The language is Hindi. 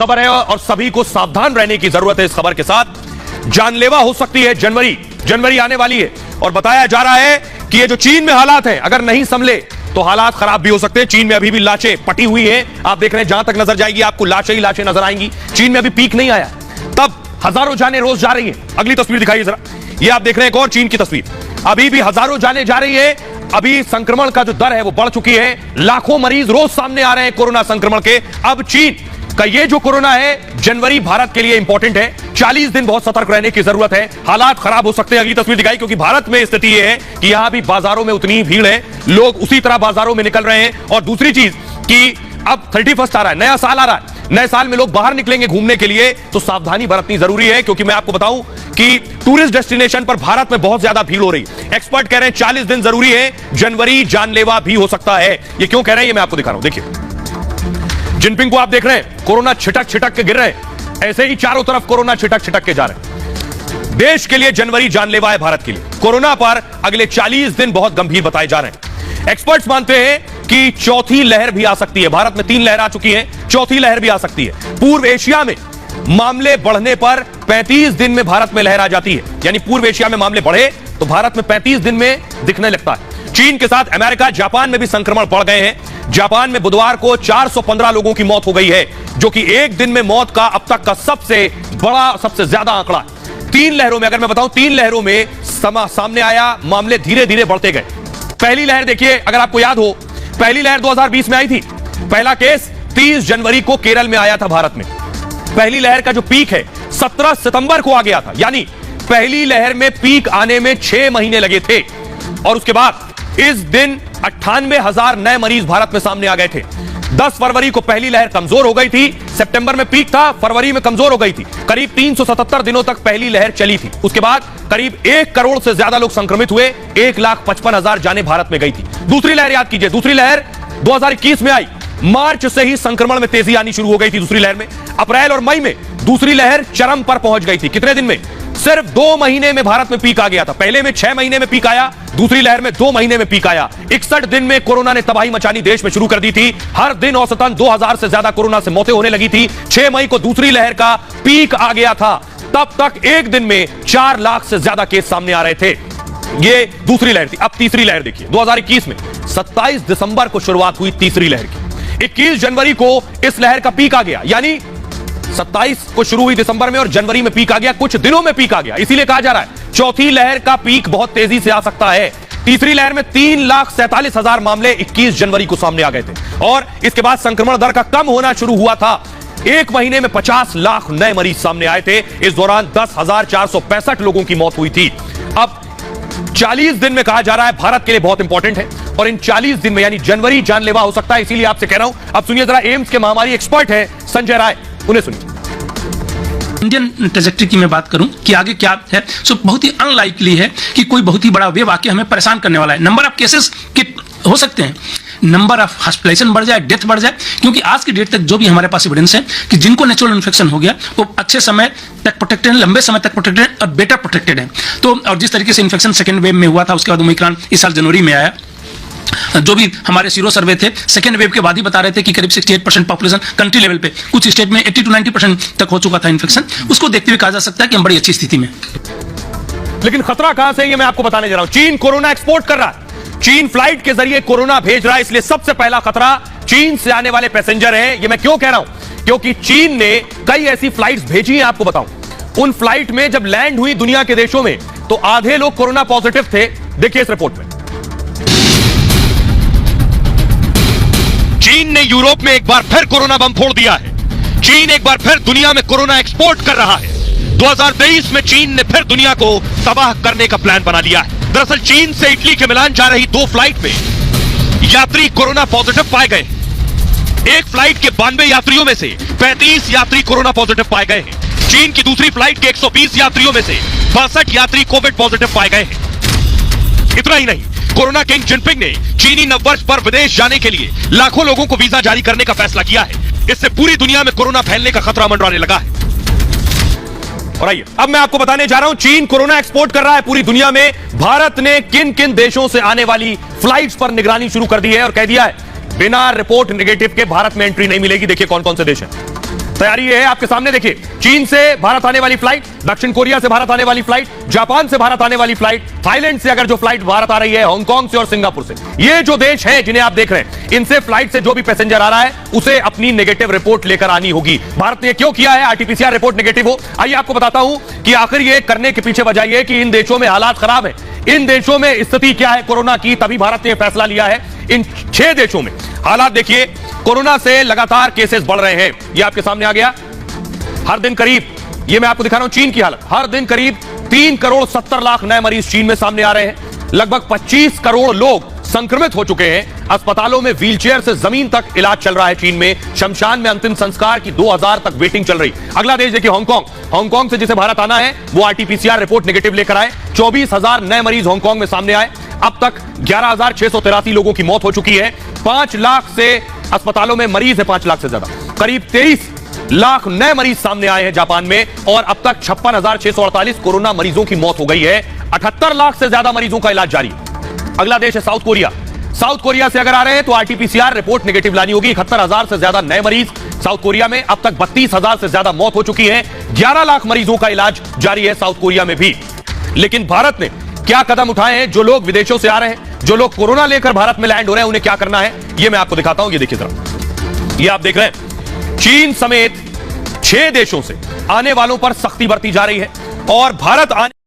खबर है और सभी को सावधान रहने की जरूरत है। इस खबर के साथ जानलेवा हो सकती है। जनवरी आने वाली है और बताया जा रहा है कि ये जो चीन में हालात हैं, अगर नहीं संभले तो हालात खराब भी हो सकते हैं। चीन में अभी भी लाशें पटी हुई हैं। आप देख रहे हैं, जहां तक नजर जाएगी आपको लाशें ही लाशें नजर आएंगी। चीन में अभी पीक नहीं आया, तब हजारों जानें रोज जा रही हैं। अगली तस्वीर दिखाइए जरा, ये आप देख रहे हैं एक और चीन की तस्वीर। अभी भी हजारों जानें जा रही है। अभी संक्रमण का जो दर है वो बढ़ चुकी है। लाखों मरीज रोज सामने आ रहे हैं कोरोना संक्रमण के। अब चीन का ये जो कोरोना है, जनवरी भारत के लिए इंपॉर्टेंट है। 40 दिन बहुत सतर्क रहने की जरूरत है। हालात खराब हो सकते हैं। अगली तस्वीर दिखाई, क्योंकि भारत में स्थिति यह है कि यहां भी बाजारों में उतनी ही भीड़ है, लोग उसी तरह बाजारों में निकल रहे हैं। और दूसरी चीज कि अब 31 आ रहा है, नया साल आ रहा है। नए साल में लोग बाहर निकलेंगे घूमने के लिए, तो सावधानी बरतनी जरूरी है। क्योंकि मैं आपको बताऊं कि टूरिस्ट डेस्टिनेशन पर भारत में बहुत ज्यादा भीड़ हो रही है। एक्सपर्ट कह रहे हैं 40 दिन जरूरी है, जनवरी जानलेवा भी हो सकता है। ये क्यों कह रहे हैं, ये मैं आपको दिखा रहा हूं। देखिए, जिनपिंग को आप देख रहे हैं, कोरोना छिटक छिटक के गिर रहे हैं। ऐसे ही चारों तरफ कोरोना छिटक छिटक के जा रहे हैं। देश के लिए जनवरी जानलेवा है, भारत के लिए। कोरोना पर अगले 40 दिन बहुत गंभीर बताए जा रहे हैं। एक्सपर्ट्स मानते हैं कि चौथी लहर भी आ सकती है। भारत में 3 लहर आ चुकी है, चौथी लहर भी आ सकती है। पूर्व एशिया में मामले बढ़ने पर 35 दिन में भारत में लहर आ जाती है। यानी पूर्व एशिया में मामले बढ़े तो भारत में 35 दिन में दिखने लगता है। चीन के साथ अमेरिका, जापान में भी संक्रमण बढ़ गए हैं। जापान में बुधवार को 415 लोगों की मौत हो गई है, जो कि एक दिन में मौत का अब तक का सबसे बड़ा, सबसे ज्यादा आंकड़ा है। 3 लहरों में, अगर मैं बताऊं, 3 लहरों में सामने आया, मामले धीरे धीरे बढ़ते गए। पहली लहर देखिए, अगर आपको याद हो, पहली लहर 2020 में आई थी। पहला केस 30 जनवरी को केरल में आया था भारत में। पहली लहर का जो पीक है 17 सितंबर को आ गया था। यानी पहली लहर में पीक आने में 6 महीने लगे थे। और उसके बाद इस दिन 98,000 नए मरीज भारत में सामने आ गए थे। 10 फरवरी को पहली लहर कमजोर हो गई थी। सितंबर में पीक था, फरवरी में कमजोर हो गई थी। करीब 377 दिनों तक पहली लहर चली थी। उसके बाद करीब 1 करोड़ से ज्यादा लोग संक्रमित हुए। 1,55,000 जानें भारत में गई थी। दूसरी लहर याद कीजिए, दूसरी लहर 2021 में आई। मार्च से ही संक्रमण में तेजी आनी शुरू हो गई थी दूसरी लहर में। अप्रैल और मई में दूसरी लहर चरम पर पहुंच गई थी। कितने दिन में? सिर्फ 2 महीने में भारत में पीक आ गया था। पहले में 6 महीने में पीक आया, दूसरी लहर में 2 महीने में पीक आया। 61 दिन में कोरोना ने तबाही मचानी देश में शुरू कर दी थी। हर दिन औसतन 2000 से ज्यादा कोरोना से मौतें होने लगी थी। 6 मई को दूसरी लहर का पीक आ गया था। तब तक एक दिन में 4 लाख से ज्यादा केस सामने आ रहे थे। ये दूसरी लहर थी। अब तीसरी लहर देखिए, 2021 में 27 दिसंबर को शुरुआत हुई तीसरी लहर की। 21 जनवरी को इस लहर का पीक आ गया। यानी 27 को शुरू हुई दिसंबर में और जनवरी में पीक आ गया। कुछ दिनों में पीक आ गया। इसीलिए कहा जा रहा है चौथी लहर का पीक बहुत तेजी से आ सकता है। तीसरी लहर में 3,47,000 मामले 21 जनवरी को सामने आ गए थे। और इसके बाद संक्रमण दर का कम होना शुरू हुआ था। एक महीने में 50 लाख नए मरीज सामने आए थे। इस दौरान 10,465 लोगों की मौत हुई थी। अब 40 दिन में कहा जा रहा है भारत के लिए बहुत इंपॉर्टेंट है। और इन 40 दिन में यानी जनवरी जानलेवा हो सकता है। इसीलिए आपसे कह रहा हूं, अब सुनिए जरा, एम्स के महामारी एक्सपर्ट है संजय राय, उन्हें सुनिए। इंडियन ट्रेजेक्टरी की मैं बात करूं कि आगे क्या है, सो बहुत ही अनलाइकली है कि कोई बहुत ही बड़ा वेव आके हमें परेशान करने वाला है। नंबर ऑफ केसेस के हो सकते हैं, नंबर ऑफ हॉस्पिटलाइजेशन बढ़ जाए, डेथ बढ़ जाए। क्योंकि आज की डेट तक जो भी हमारे पास एविडेंस है कि जिनको नेचुरल इन्फेक्शन हो गया वो अच्छे समय तक प्रोटेक्टेड है, लंबे समय तक प्रोटेक्टेड है और बेटर प्रोटेक्टेड है। तो और जिस तरीके से इन्फेक्शन सेकेंड वेव में हुआ था, उसके बाद ओमिक्रॉन इस साल जनवरी में आया। जो भी हमारे सीरो सर्वे थे सेकेंड वेव के बाद ही बता रहे थे कि करीब 68% पॉपुलेशन कंट्री लेवल पे, कुछ स्टेट में 80 to 90% तक हो चुका था इन्फेक्शन। उसको देखते हुए कहा जा सकता है कि हम बड़ी अच्छी स्थिति में। लेकिन खतरा कहां से, ये मैं आपको बताने जा रहा हूं। चीन कोरोना एक्सपोर्ट कर रहा है। चीन फ्लाइट के जरिए कोरोना भेज रहा है। इसलिए सबसे पहला खतरा चीन से आने वाले पैसेंजर हैं। ये मैं क्यों कह रहा हूं, क्योंकि चीन ने कई ऐसी फ्लाइट्स भेजी हैं। आपको बताऊं, उन फ्लाइट में जब लैंड हुई दुनिया के देशों में तो आधे लोग कोरोना पॉजिटिव थे। देखिए इस रिपोर्ट में, चीन ने यूरोप में एक बार फिर कोरोना बम फोड़ दिया है। चीन एक बार फिर दुनिया में कोरोना एक्सपोर्ट कर रहा है। 2023 में चीन ने फिर दुनिया को तबाह करने का प्लान बना लिया है। दरअसल चीन से इटली के मिलान जा रही 2 फ्लाइट में यात्री कोरोना पॉजिटिव पाए गए। एक फ्लाइट के 92 यात्रियों में से 35 यात्री कोरोना पॉजिटिव पाए गए हैं। चीन की दूसरी फ्लाइट के 120 यात्रियों में से 62 यात्री कोविड पॉजिटिव पाए गए हैं। इतना ही नहीं, कोरोना किंग जिनपिंग ने चीनी नववर्ष पर विदेश जाने के लिए लाखों लोगों को वीजा जारी करने का फैसला किया है। इससे पूरी दुनिया में कोरोना फैलने का खतरा मंडराने लगा है। और आइए अब मैं आपको बताने जा रहा हूं, चीन कोरोना एक्सपोर्ट कर रहा है पूरी दुनिया में। भारत ने किन किन देशों से आने वाली फ्लाइट्स पर निगरानी शुरू कर दी है और कह दिया है बिना रिपोर्ट नेगेटिव के भारत में एंट्री नहीं मिलेगी। देखिए कौन कौन से देश हैं। तैयारी ये है आपके सामने, देखिए चीन से भारत आने वाली फ्लाइट, दक्षिण कोरिया से भारत आने वाली फ्लाइट, जापान से भारत आने वाली फ्लाइट, थाईलैंड से अगर जो फ्लाइट भारत आ रही है, हांगकांग से और सिंगापुर से, ये जो देश हैं जिन्हें आप देख रहे हैं, इनसे फ्लाइट से जो भी पैसेंजर आ रहा है उसे अपनी नेगेटिव रिपोर्ट लेकर आनी होगी। भारत ने क्यों किया है आरटीपीसीआर रिपोर्ट नेगेटिव हो? आइए आपको बताता हूं कि आखिर ये करने के पीछे वजह यह कि इन देशों में हालात खराब है, इन देशों में स्थिति क्या है कोरोना की, तभी भारत ने फैसला लिया है। इन 6 देशों में हालात देखिए, कोरोना से लगातार केसेस बढ़ रहे हैं, ये आपके सामने आ गया। हर दिन करीब, ये मैं आपको दिखा रहा हूं चीन की हालत, हर दिन करीब 3 करोड़ 70 लाख नए मरीज चीन में सामने आ रहे हैं। लगभग 25 करोड़ लोग संक्रमित हो चुके हैं। अस्पतालों में व्हीलचेयर से जमीन तक इलाज चल रहा है चीन में। शमशान में अंतिम संस्कार की 2000 तक वेटिंग चल रही। अगला देश देखिए हांगकांग। हांगकांग से जिसे भारत आना है वो आरटीपीसीआर रिपोर्ट नेगेटिव लेकर आए। 24,000 नए मरीज हांगकांग में सामने आए। अब तक 11,683 लोगों की मौत हो चुकी है। 5 लाख से अस्पतालों में मरीज है, 5 लाख से ज्यादा, करीब 23 लाख नए मरीज सामने आए हैं जापान में, और अब तक 56,648 कोरोना मरीजों की मौत हो गई है। 78 लाख से ज्यादा मरीजों का इलाज जारी है। अगला देश है साउथ कोरिया। साउथ कोरिया से अगर आ रहे हैं तो आरटीपीसीआर रिपोर्ट नेगेटिव लानी होगी। 71,000 से ज्यादा नए मरीज साउथ कोरिया में, अब तक 32,000 से ज्यादा मौत हो चुकी है। 11 लाख मरीजों का इलाज जारी है साउथ कोरिया में भी। लेकिन भारत ने क्या कदम उठाए हैं? जो लोग विदेशों से आ रहे हैं, जो लोग कोरोना लेकर भारत में लैंड हो रहे हैं, उन्हें क्या करना है ये मैं आपको दिखाता हूं। ये देखिए जरा, ये आप देख रहे हैं चीन समेत 6 देशों से आने वालों पर सख्ती बरती जा रही है, और भारत आने